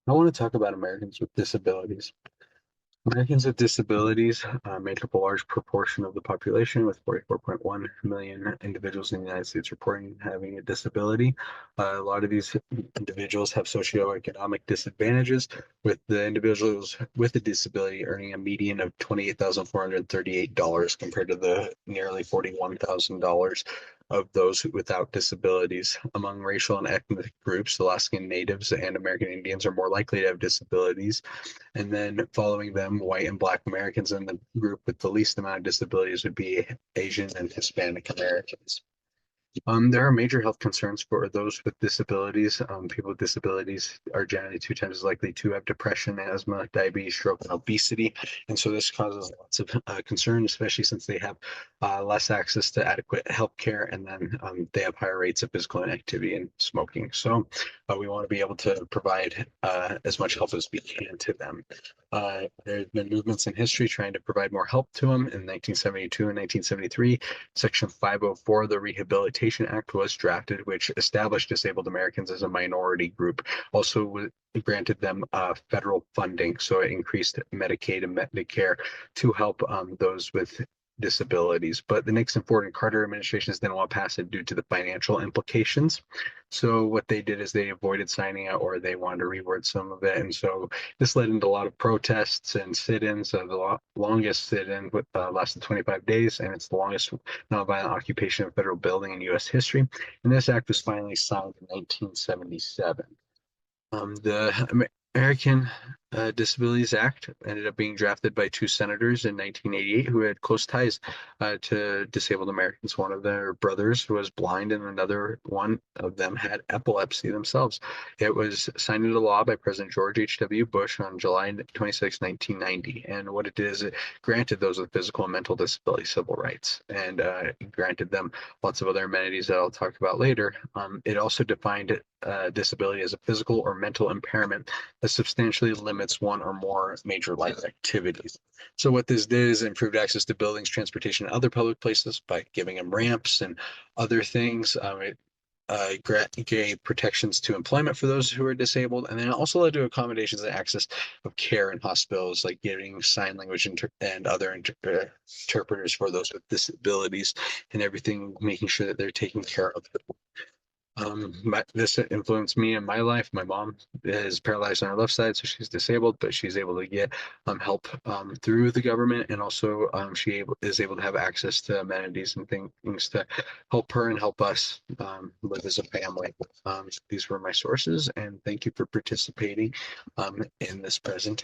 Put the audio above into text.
I want to talk about Americans with disabilities. Americans with disabilities make up a large proportion of the population, with 44.1 million individuals in the United States reporting having a disability. A lot of these individuals have socioeconomic disadvantages, with the individuals with a disability earning a median of $28,438 compared to the nearly $41,000 of those without disabilities. Among racial and ethnic groups, Alaskan Natives and American Indians are more likely to have disabilities, and then following them, white and black Americans, and the group with the least amount of disabilities would be Asian and Hispanic Americans. There are major health concerns for those with disabilities. People with disabilities are generally 2 times as likely to have depression, asthma, diabetes, stroke, and obesity. And so this causes lots of concern, especially since they have less access to adequate health care, and then they have higher rates of physical inactivity and smoking. So we want to be able to provide as much help as we can to them. There have been movements in history trying to provide more help to them. In 1972 and 1973, Section 504 of the Rehabilitation Act was drafted, which established disabled Americans as a minority group. Also granted them federal funding, so it increased Medicaid and Medicare to help those with disabilities. But the Nixon, Ford, and Carter administrations didn't want to pass it due to the financial implications. So what they did is they avoided signing it, or they wanted to reword some of it. And so this led into a lot of protests and sit-ins. The longest sit-in lasted 25 days, and it's the longest nonviolent occupation of a federal building in U.S. history. And this act was finally signed in 1977. The American Disabilities Act ended up being drafted by 2 senators in 1988 who had close ties to disabled Americans. One of their brothers was blind, and another one of them had epilepsy themselves. It was signed into law by President George H.W. Bush on July 26, 1990. And what it did is it granted those with physical and mental disability civil rights, and granted them lots of other amenities that I'll talk about later. It also defined disability as a physical or mental impairment that substantially limits one or more major life activities. So what this did is improved access to buildings, transportation, and other public places by giving them ramps and other things. It gave protections to employment for those who are disabled, and then it also led to accommodations and access of care in hospitals, like giving sign language and other interpreters for those with disabilities and everything, making sure that they're taken care of. This influenced me in my life. My mom is paralyzed on her left side, so she's disabled, but she's able to get help through the government, and also is able to have access to amenities and things to help her and help us live as a family. These were my sources, and thank you for participating in this presentation.